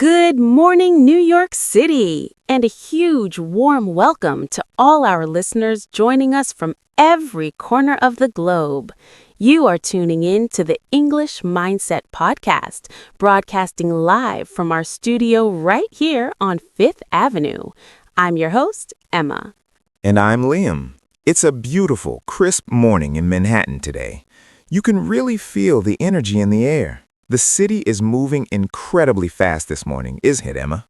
Good morning, New York City, and a huge warm welcome to all our listeners joining us from every corner of the globe. You are tuning in to the English Mindset Podcast, broadcasting live from our studio right here on Fifth Avenue. I'm your host, Emma. And I'm Liam. It's a beautiful, crisp morning in Manhattan today. You can really feel the energy in the air. The city is moving incredibly fast this morning, isn't it, Emma?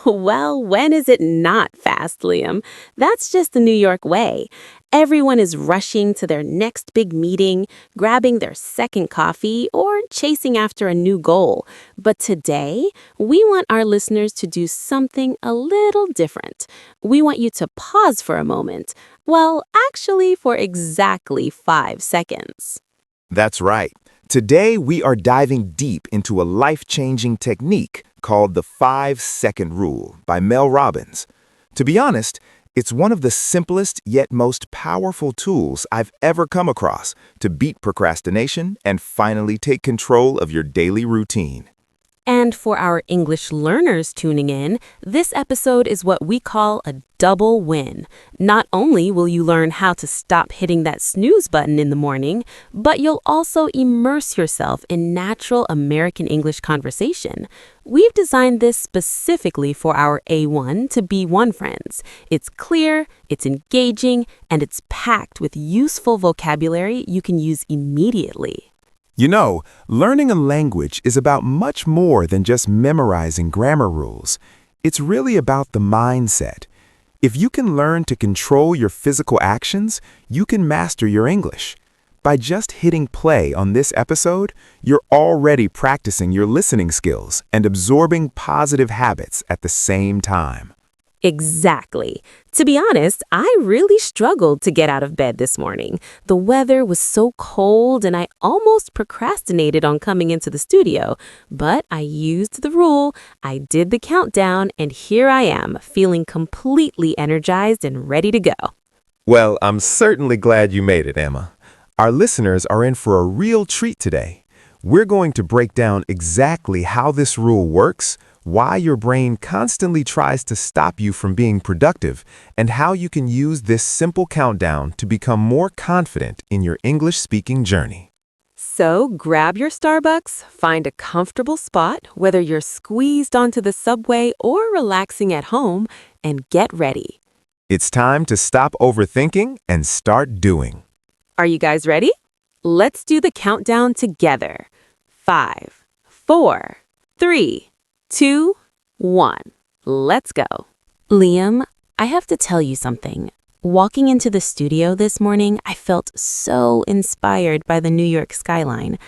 Well, when is it not fast, Liam? That's just the New York way. Everyone is rushing to their next big meeting, grabbing their second coffee, or chasing after a new goal. But today, we want our listeners to do something a little different. We want you to pause for a moment. Well, actually, for exactly 5 seconds. That's right. Today, we are diving deep into a life-changing technique called the 5-second rule by Mel Robbins. To be honest, it's one of the simplest yet most powerful tools I've ever come across to beat procrastination and finally take control of your daily routine. And for our English learners tuning in, this episode is what we call a double win. Not only will you learn how to stop hitting that snooze button in the morning, but you'll also immerse yourself in natural American English conversation. We've designed this specifically for our A1 to B1 friends. It's clear, it's engaging, and it's packed with useful vocabulary you can use immediately. You know, learning a language is about much more than just memorizing grammar rules. It's really about the mindset. If you can learn to control your physical actions, you can master your English. By just hitting play on this episode, you're already practicing your listening skills and absorbing positive habits at the same time. Exactly. To be honest, I really struggled to get out of bed this morning. The weather was so cold and I almost procrastinated on coming into the studio. But I used the rule, I did the countdown, and here I am, feeling completely energized and ready to go. Well, I'm certainly glad you made it, Emma. Our listeners are in for a real treat today. We're going to break down exactly how this rule works, why your brain constantly tries to stop you from being productive, and how you can use this simple countdown to become more confident in your English-speaking journey. So grab your Starbucks, find a comfortable spot, whether you're squeezed onto the subway or relaxing at home, and get ready. It's time to stop overthinking and start doing. Are you guys ready? Let's do the countdown together. 5, 4, 3, 2, 1. Let's go. Liam, I have to tell you something. Walking into the studio this morning, I felt so inspired by the New York skyline.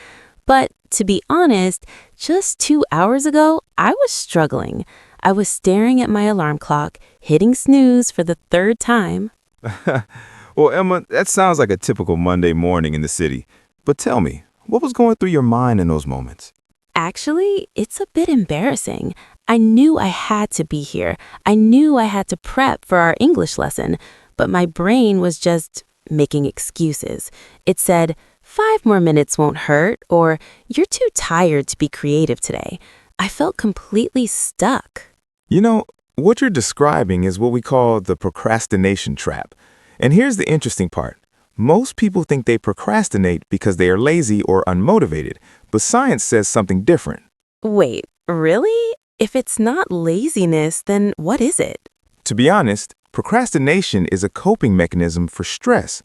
But to be honest, just 2 hours ago, I was struggling. I was staring at my alarm clock, hitting snooze for the 3rd time. Well, Emma, that sounds like a typical Monday morning in the city. But tell me, what was going through your mind in those moments? Actually, it's a bit embarrassing. I knew I had to be here. I knew I had to prep for our English lesson, but my brain was just making excuses. It said, 5 more minutes won't hurt, or you're too tired to be creative today. I felt completely stuck. You know, what you're describing is what we call the procrastination trap. And here's the interesting part. Most people think they procrastinate because they are lazy or unmotivated, but science says something different. Wait, really? If it's not laziness, then what is it? To be honest, procrastination is a coping mechanism for stress.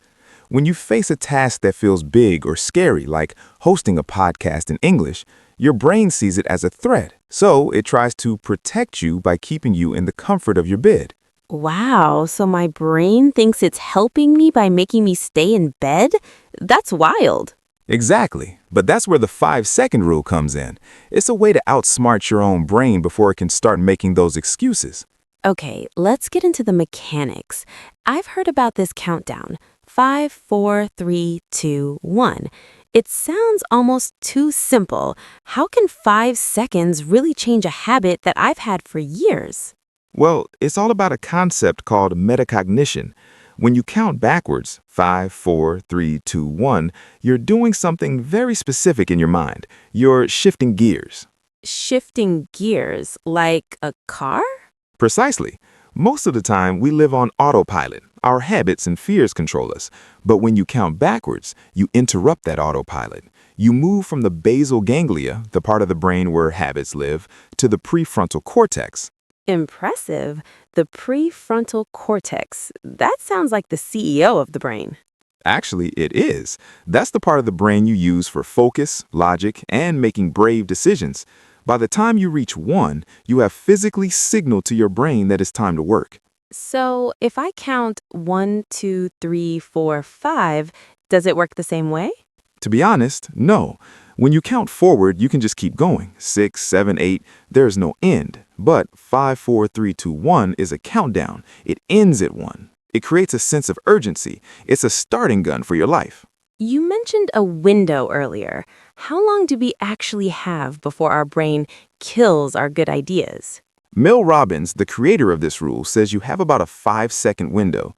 When you face a task that feels big or scary, like hosting a podcast in English, your brain sees it as a threat, so it tries to protect you by keeping you in the comfort of your bed. Wow, so my brain thinks it's helping me by making me stay in bed? That's wild. Exactly, but that's where the 5-second rule comes in. It's a way to outsmart your own brain before it can start making those excuses. Okay, let's get into the mechanics. I've heard about this countdown. 5, 4, 3, 2, 1. It sounds almost too simple. How can 5 seconds really change a habit that I've had for years? Well, it's all about a concept called metacognition. When you count backwards, 5, 4, 3, 2, 1, you're doing something very specific in your mind. You're shifting gears. shifting gears, like a car? Precisely. Most of the time, we live on autopilot. Our habits and fears control us. But when you count backwards, you interrupt that autopilot. You move from the basal ganglia, the part of the brain where habits live, to the prefrontal cortex. Impressive. The prefrontal cortex. That sounds like the CEO of the brain. Actually, it is. That's the part of the brain you use for focus, logic, and making brave decisions. By the time you reach 1, you have physically signaled to your brain that it's time to work. So if I count 1, 2, 3, 4, 5, does it work the same way? To be honest, no. When you count forward, you can just keep going. 6, 7, 8, there's no end. But 5, 4, 3, 2, 1 is a countdown. It ends at 1. It creates a sense of urgency. It's a starting gun for your life. You mentioned a window earlier. How long do we actually have before our brain kills our good ideas? Mel Robbins, the creator of this rule, says you have about a 5-second window.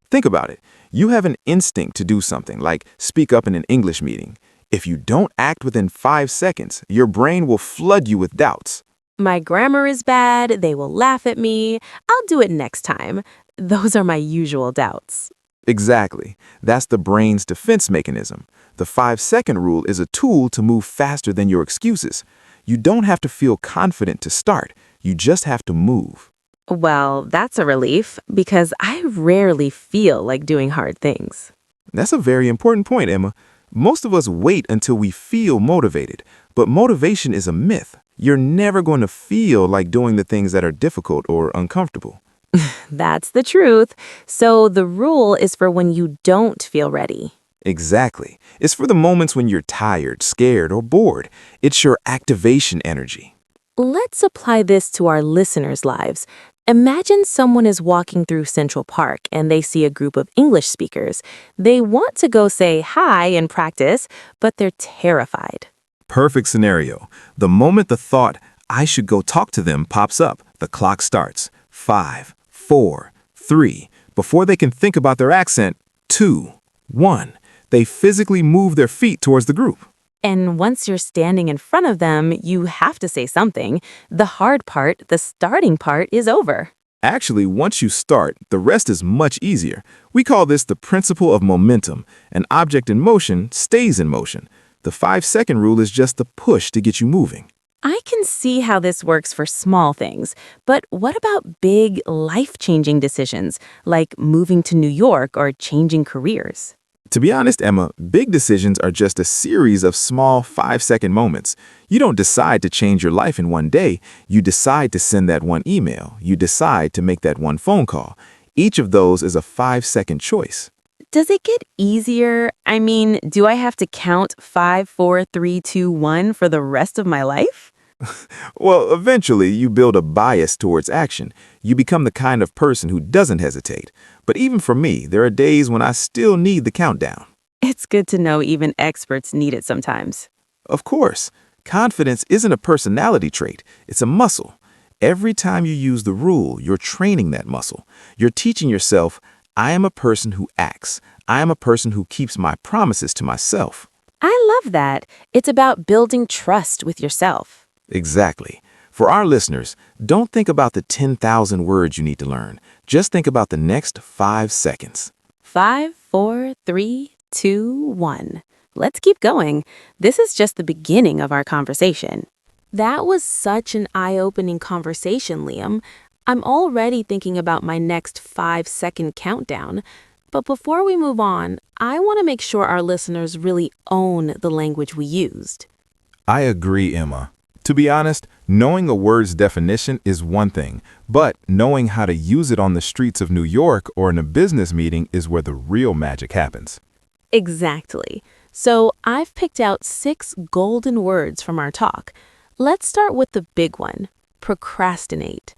Think about it. You have an instinct to do something, like speak up in an English meeting. If you don't act within 5 seconds, your brain will flood you with doubts. My grammar is bad, they will laugh at me, I'll do it next time. Those are my usual doubts. Exactly. That's the brain's defense mechanism. The 5-second rule is a tool to move faster than your excuses. You don't have to feel confident to start. You just have to move. Well, that's a relief because I rarely feel like doing hard things. That's a very important point, Emma. Most of us wait until we feel motivated, but motivation is a myth. You're never going to feel like doing the things that are difficult or uncomfortable. That's the truth. So the rule is for when you don't feel ready. Exactly. It's for the moments when you're tired, scared, or bored. It's your activation energy. Let's apply this to our listeners' lives. Imagine someone is walking through Central Park and they see a group of English speakers. They want to go say hi and practice, but they're terrified. Perfect scenario. The moment the thought, I should go talk to them, pops up, the clock starts. 5, 4, 3. Before they can think about their accent, 2, 1. They physically move their feet towards the group. And once you're standing in front of them, you have to say something. The hard part, the starting part, is over. Actually, once you start, the rest is much easier. We call this the principle of momentum. An object in motion stays in motion. The 5-second rule is just the push to get you moving. I can see how this works for small things, but what about big, life-changing decisions, like moving to New York or changing careers? To be honest, Emma, big decisions are just a series of small 5-second moments. You don't decide to change your life in one day. You decide to send that one email. You decide to make that one phone call. Each of those is a 5-second choice. Does it get easier? I mean, do I have to count 5, 4, 3, 2, 1 for the rest of my life? Well, eventually you build a bias towards action. You become the kind of person who doesn't hesitate. But even for me, there are days when I still need the countdown. It's good to know even experts need it sometimes. Of course, confidence isn't a personality trait. It's a muscle. Every time you use the rule, you're training that muscle. You're teaching yourself, I am a person who acts. I am a person who keeps my promises to myself. I love that. It's about building trust with yourself. Exactly. For our listeners, don't think about the 10,000 words you need to learn. Just think about the next 5 seconds. 5, 4, 3, 2, 1. Let's keep going. This is just the beginning of our conversation. That was such an eye-opening conversation, Liam. I'm already thinking about my next 5-second countdown. But before we move on, I want to make sure our listeners really own the language we used. I agree, Emma. To be honest, knowing a word's definition is one thing, but knowing how to use it on the streets of New York or in a business meeting is where the real magic happens. Exactly. So I've picked out 6 golden words from our talk. Let's start with the big one, procrastinate.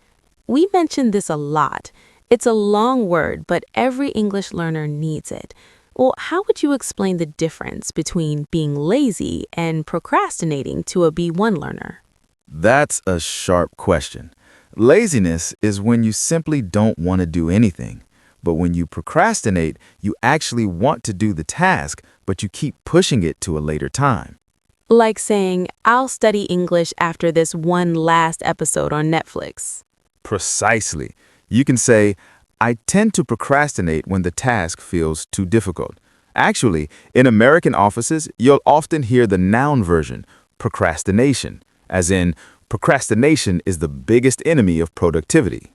We mentioned this a lot. It's a long word, but every English learner needs it. Well, how would you explain the difference between being lazy and procrastinating to a B1 learner? That's a sharp question. Laziness is when you simply don't want to do anything. But when you procrastinate, you actually want to do the task, but you keep pushing it to a later time. Like saying, I'll study English after this one last episode on Netflix. Precisely. You can say, I tend to procrastinate when the task feels too difficult. Actually, in American offices, you'll often hear the noun version, procrastination, as in, procrastination is the biggest enemy of productivity.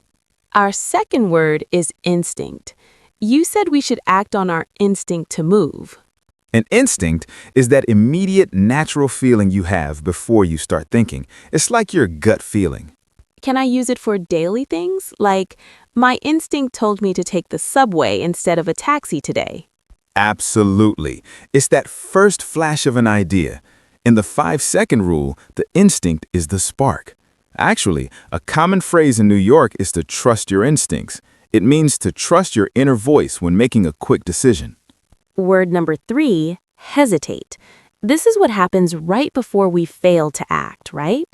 Our second word is instinct. You said we should act on our instinct to move. An instinct is that immediate natural feeling you have before you start thinking. It's like your gut feeling. Can I use it for daily things? Like, my instinct told me to take the subway instead of a taxi today. Absolutely. It's that first flash of an idea. In the 5-second rule, the instinct is the spark. Actually, a common phrase in New York is to trust your instincts. It means to trust your inner voice when making a quick decision. Word number 3, hesitate. This is what happens right before we fail to act, right?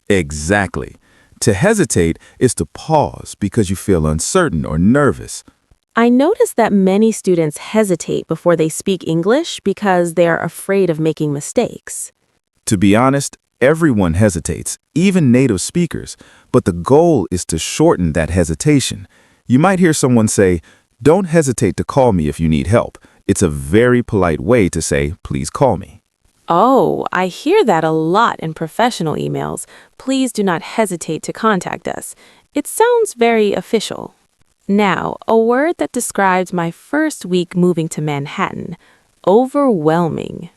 Exactly. To hesitate is to pause because you feel uncertain or nervous. I notice that many students hesitate before they speak English because they are afraid of making mistakes. To be honest, everyone hesitates, even native speakers, but the goal is to shorten that hesitation. You might hear someone say, "Don't hesitate to call me if you need help." It's a very polite way to say, "Please call me." Oh, I hear that a lot in professional emails. Please do not hesitate to contact us. It sounds very official. Now, a word that describes my first week moving to Manhattan. Overwhelming.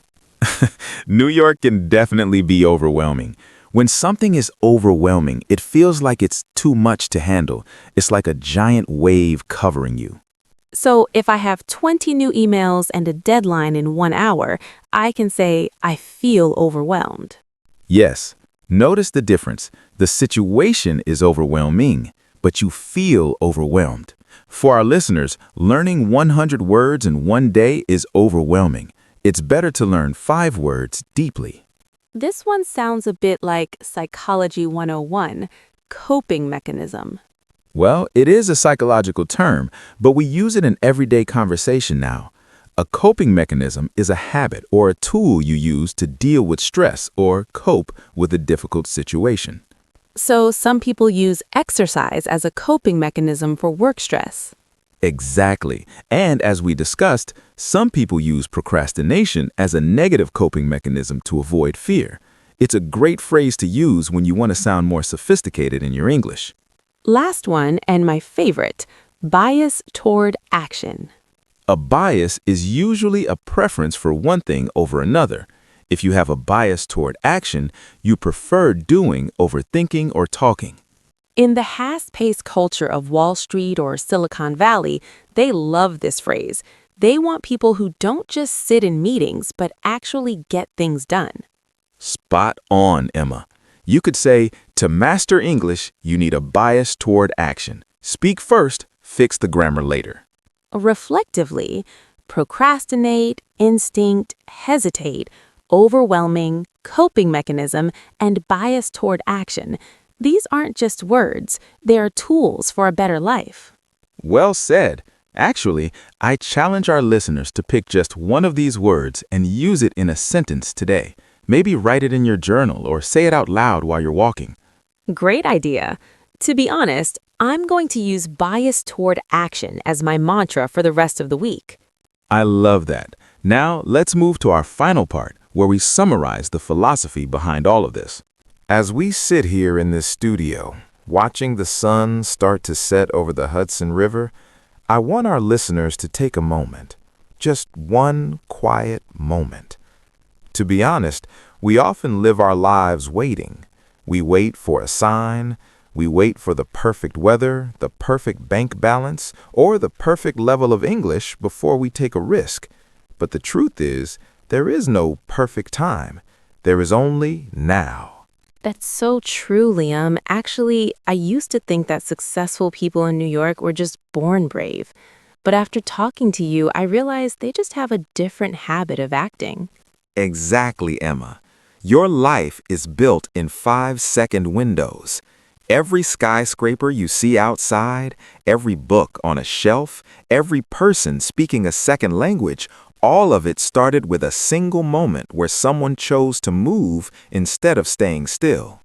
New York can definitely be overwhelming. When something is overwhelming, it feels like it's too much to handle. It's like a giant wave covering you. So if I have 20 new emails and a deadline in 1 hour, I can say I feel overwhelmed. Yes, notice the difference. The situation is overwhelming, but you feel overwhelmed. For our listeners, learning 100 words in one day is overwhelming. It's better to learn 5 words deeply. This one sounds a bit like Psychology 101, coping mechanism. Well, it is a psychological term, but we use it in everyday conversation now. A coping mechanism is a habit or a tool you use to deal with stress or cope with a difficult situation. So some people use exercise as a coping mechanism for work stress. Exactly. And as we discussed, some people use procrastination as a negative coping mechanism to avoid fear. It's a great phrase to use when you want to sound more sophisticated in your English. Last one, and my favorite, bias toward action. A bias is usually a preference for one thing over another. If you have a bias toward action, you prefer doing over thinking or talking. In the fast-paced culture of Wall Street or Silicon Valley, they love this phrase. They want people who don't just sit in meetings, but actually get things done. Spot on, Emma. You could say, to master English, you need a bias toward action. Speak first, fix the grammar later. Reflectively, procrastinate, instinct, hesitate, overwhelming, coping mechanism, and bias toward action. These aren't just words, they are tools for a better life. Well said. Actually, I challenge our listeners to pick just one of these words and use it in a sentence today. Maybe write it in your journal or say it out loud while you're walking. Great idea. To be honest, I'm going to use bias toward action as my mantra for the rest of the week. I love that. Now, let's move to our final part, where we summarize the philosophy behind all of this. As we sit here in this studio, watching the sun start to set over the Hudson River, I want our listeners to take a moment, just one quiet moment. To be honest, we often live our lives waiting. We wait for a sign, we wait for the perfect weather, the perfect bank balance, or the perfect level of English before we take a risk. But the truth is, there is no perfect time. There is only now. That's so true, Liam. Actually, I used to think that successful people in New York were just born brave. But after talking to you, I realized they just have a different habit of acting. Exactly, Emma. Your life is built in 5-second windows. Every skyscraper you see outside, every book on a shelf, every person speaking a second language, All of it started with a single moment where someone chose to move instead of staying still.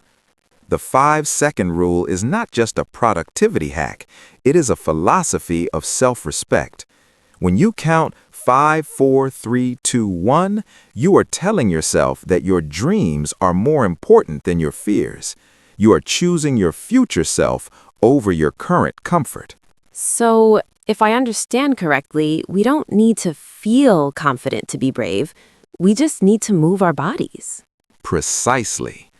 The 5-second rule is not just a productivity hack, it is a philosophy of self-respect. When you count 5, 4, 3, 2, 1, you are telling yourself that your dreams are more important than your fears. You are choosing your future self over your current comfort. So, if I understand correctly, we don't need to feel confident to be brave. We just need to move our bodies. Precisely.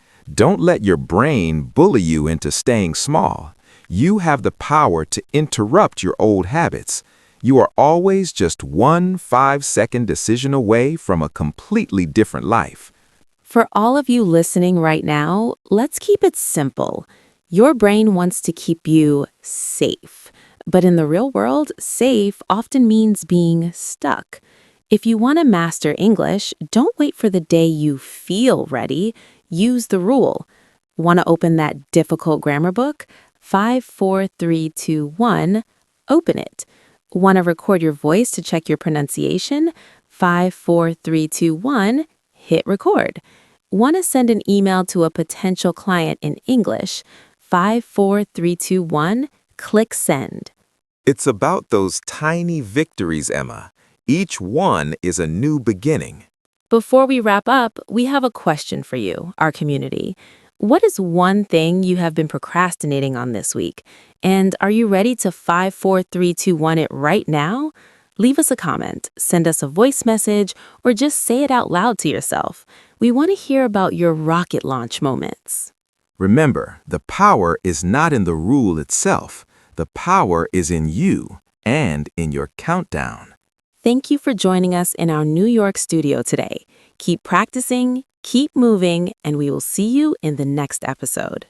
Don't let your brain bully you into staying small. You have the power to interrupt your old habits. You are always just one 5-second decision away from a completely different life. For all of you listening right now, let's keep it simple. Your brain wants to keep you safe. But in the real world, safe often means being stuck. If you want to master English, don't wait for the day you feel ready. Use the rule. Want to open that difficult grammar book? 5, 4, 3, 2, 1. Open it. Want to record your voice to check your pronunciation? 5, 4, 3, 2, 1. Hit record. Want to send an email to a potential client in English? 5, 4, 3, 2, 1. Click send. It's about those tiny victories, Emma. Each one is a new beginning. Before we wrap up, we have a question for you, our community. What is one thing you have been procrastinating on this week? And are you ready to 5, 4, 3, 2, 1 it right now? Leave us a comment, send us a voice message, or just say it out loud to yourself. We want to hear about your rocket launch moments. Remember, the power is not in the rule itself. The power is in you and in your countdown. Thank you for joining us in our New York studio today. Keep practicing, keep moving, and we will see you in the next episode.